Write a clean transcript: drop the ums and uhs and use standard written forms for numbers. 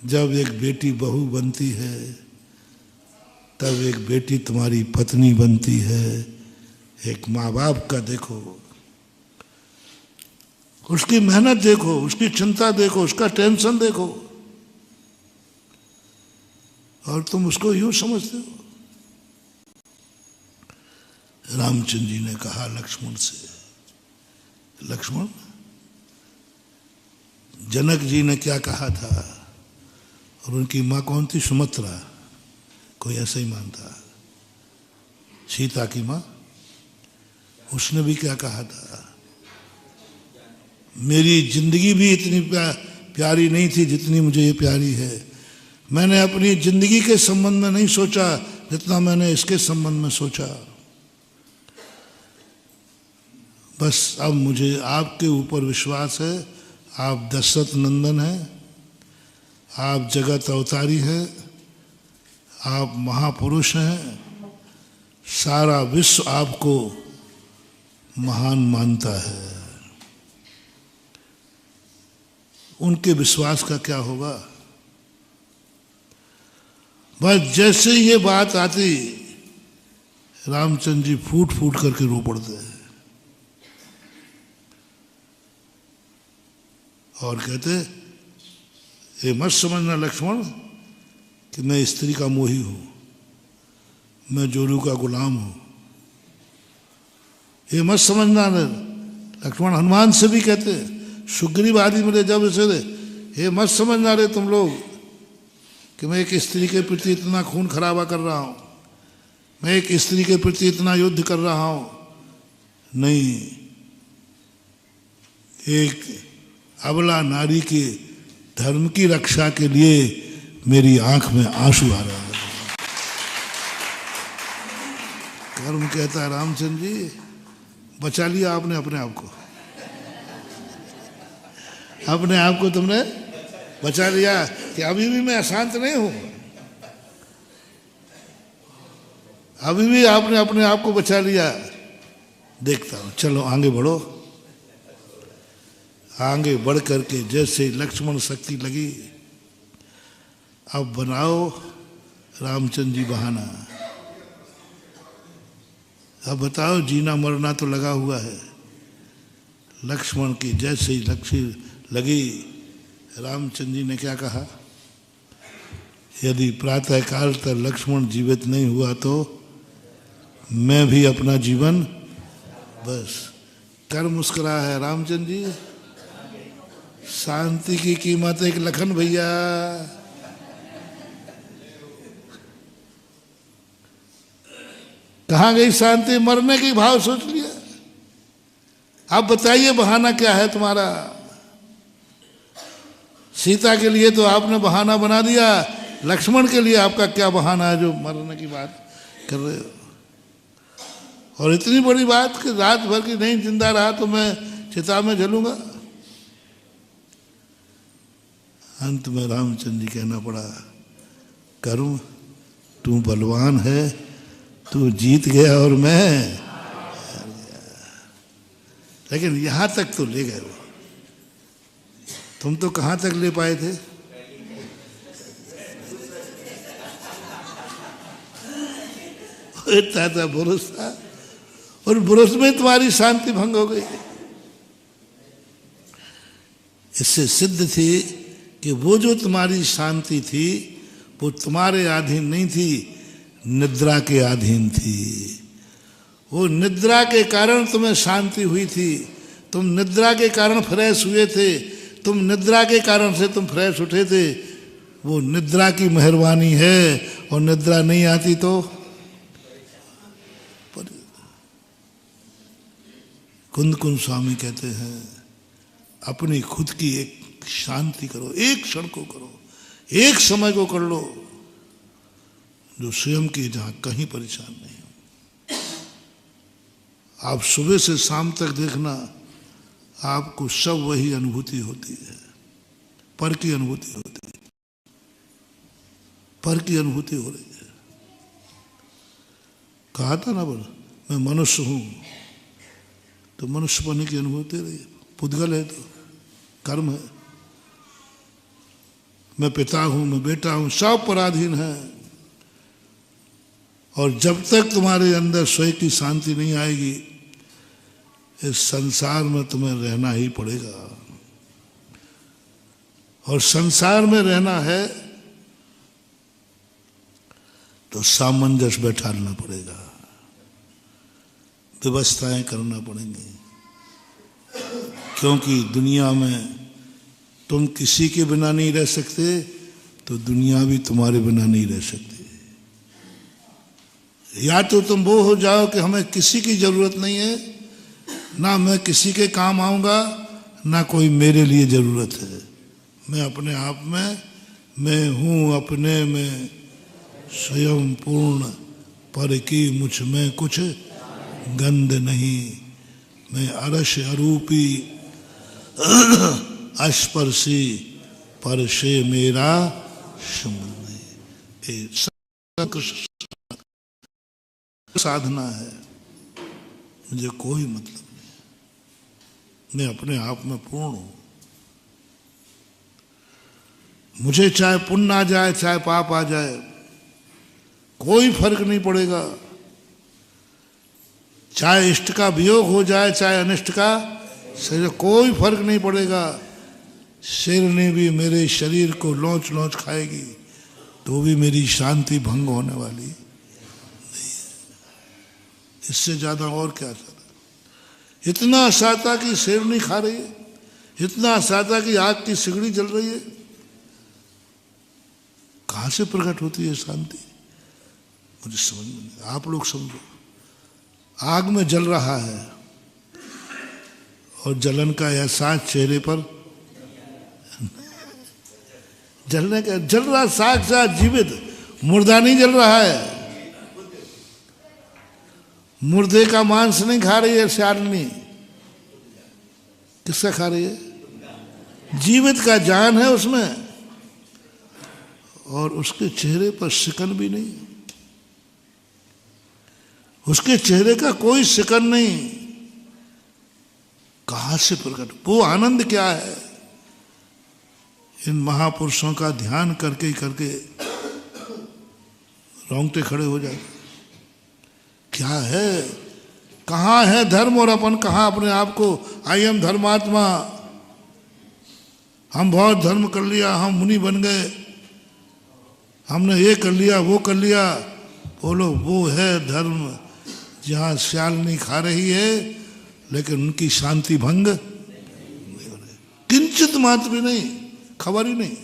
जब एक बेटी बहू बनती है तब एक बेटी तुम्हारी पत्नी बनती है। एक माँ बाप का देखो, उसकी मेहनत देखो, उसकी चिंता देखो, उसका टेंशन देखो, और तुम उसको यूं समझते हो। रामचंद्र जी ने कहा लक्ष्मण से, लक्ष्मण, जनक जी ने क्या कहा था, और उनकी माँ कौन थी? सुमित्रा, कोई ऐसा ही मानता। सीता की माँ, उसने भी क्या कहा था, मेरी जिंदगी भी इतनी प्यारी नहीं थी जितनी मुझे ये प्यारी है। मैंने अपनी जिंदगी के संबंध में नहीं सोचा जितना मैंने इसके संबंध में सोचा। बस अब मुझे आपके ऊपर विश्वास है। आप दशरथ नंदन हैं, आप जगत अवतारी हैं, आप महापुरुष हैं, सारा विश्व आपको महान मानता है। उनके विश्वास का क्या होगा? बस जैसे ये बात आती, रामचंद्र जी फूट फूट करके रो पड़ते हैं और कहते, ये मत समझना लक्ष्मण कि मैं स्त्री का मोही हूं, मैं जोरू का गुलाम हूं। ये मत समझना लक्ष्मण। हनुमान से भी कहते, सुग्रीव आदि मेरे जब से, ये मत समझना रे तुम लोग कि मैं एक स्त्री के प्रति इतना खून खराबा कर रहा हूं, मैं एक स्त्री के प्रति इतना युद्ध कर रहा हूं। नहीं, एक अबला नारी के धर्म की रक्षा के लिए मेरी आंख में आंसू आ रहा है। कर्म कहता है, रामचंद्र जी बचा लिया आपने अपने आप को, अपने आप को तुमने बचा लिया कि अभी भी मैं अशांत नहीं हूं, अभी भी आपने अपने आप को बचा लिया। देखता हूं, चलो आगे बढ़ो। आगे बढ़ करके जैसे लक्ष्मण शक्ति लगी, अब बनाओ रामचंद्र जी बहाना। अब बताओ, जीना मरना तो लगा हुआ है। लक्ष्मण की जैसे ही लक्ष्य लगी, रामचंद्र जी ने क्या कहा, यदि प्रातःकाल तक लक्ष्मण जीवित नहीं हुआ तो मैं भी अपना जीवन बस कर मुस्कुरा है। रामचंद्र जी, शांति की कीमत एक लखन भैया। कहां गई शांति? मरने की भाव सोच लिया। आप बताइए बहाना क्या है तुम्हारा? सीता के लिए तो आपने बहाना बना दिया, लक्ष्मण के लिए आपका क्या बहाना है जो मरने की बात कर रहे हो? और इतनी बड़ी बात कि रात भर की नहीं जिंदा रहा तो मैं चिता में जलूंगा। अंत में रामचंद्र जी कहना पड़ा, करूं, तू बलवान है, तू जीत गया और मैं हार गया। लेकिन यहां तक तो ले गए वो, तुम तो कहां तक ले पाए थे? इतना था बुरुष था, और बुरुष में तुम्हारी शांति भंग हो गई। इससे सिद्ध थी कि वो जो तुम्हारी शांति थी वो तुम्हारे अधीन नहीं थी, निद्रा के अधीन थी। वो निद्रा के कारण तुम्हें शांति हुई थी, तुम निद्रा के कारण फ्रेश हुए थे, तुम निद्रा के कारण से तुम फ्रेश उठे थे। वो निद्रा की मेहरबानी है, और निद्रा नहीं आती तो कुंद कुंद स्वामी कहते हैं, अपनी खुद की एक शांति करो, एक क्षण को करो, एक समय को कर लो जो स्वयं की, जहां कहीं परेशान नहीं हो। आप सुबह से शाम तक देखना, आपको सब वही अनुभूति होती है, पर की अनुभूति होती है, पर की अनुभूति हो रही है। कहा था ना, बोल मैं मनुष्य हूं, तो मनुष्य बनने की अनुभूति रही है। पुद्गल है तो कर्म है, मैं पिता हूं, मैं बेटा हूं, सब पराधीन है। और जब तक तुम्हारे अंदर स्वयं की शांति नहीं आएगी, इस संसार में तुम्हें रहना ही पड़ेगा। और संसार में रहना है तो सामंजस्य बैठाना पड़ेगा, व्यवस्थाएं करना पड़ेंगी। क्योंकि दुनिया में तुम किसी के बिना नहीं रह सकते, तो दुनिया भी तुम्हारे बिना नहीं रह सकती। या तो तुम वो हो जाओ कि हमें किसी की जरूरत नहीं है, ना मैं किसी के काम आऊंगा, ना कोई मेरे लिए जरूरत है। मैं अपने आप में, मैं हूं अपने में स्वयं पूर्ण, पर की मुझ में कुछ गंध नहीं। मैं अरश अरूपी अस्पर्शी, पर से मेरा संबंध नहीं। साधना है, मुझे कोई मतलब नहीं, मैं अपने आप में पूर्ण हूं। मुझे चाहे पुण्य आ जाए चाहे पाप आ जाए, कोई फर्क नहीं पड़ेगा। चाहे इष्ट का वियोग हो जाए चाहे अनिष्ट का, कोई फर्क नहीं पड़ेगा। शेरनी भी मेरे शरीर को लौच लौच खाएगी तो भी मेरी शांति भंग होने वाली नहीं है। इससे ज्यादा और क्या चाहता। इतना चाहता कि शेरनी खा रही है, इतना चाहता कि आग की सिगड़ी जल रही है। कहां से प्रकट होती है शांति, मुझे समझ में नहीं। आप लोग समझो, आग में जल रहा है और जलन का एहसास चेहरे पर, जलने का जल रहा, साक्षात जीवित, मुर्दा नहीं जल रहा है। मुर्दे का मांस नहीं खा रही है शालिनी, किसका खा रही है? जीवित का जान है उसमें, और उसके चेहरे पर शिकन भी नहीं, उसके चेहरे का कोई शिकन नहीं। कहां से प्रकट, वो आनंद क्या है? इन महापुरुषों का ध्यान करके करके रोंगटे खड़े हो जाते। क्या है, कहां है धर्म और अपन, कहां अपने आप को आई एम धर्मात्मा, हम बहुत धर्म कर लिया, हम मुनि बन गए, हमने ये कर लिया वो कर लिया। बोलो, वो है धर्म जहां शालिनी खा रही है लेकिन उनकी शांति भंग नहीं हो रही, किंचित मात्र भी नहीं, खबर ही नहीं।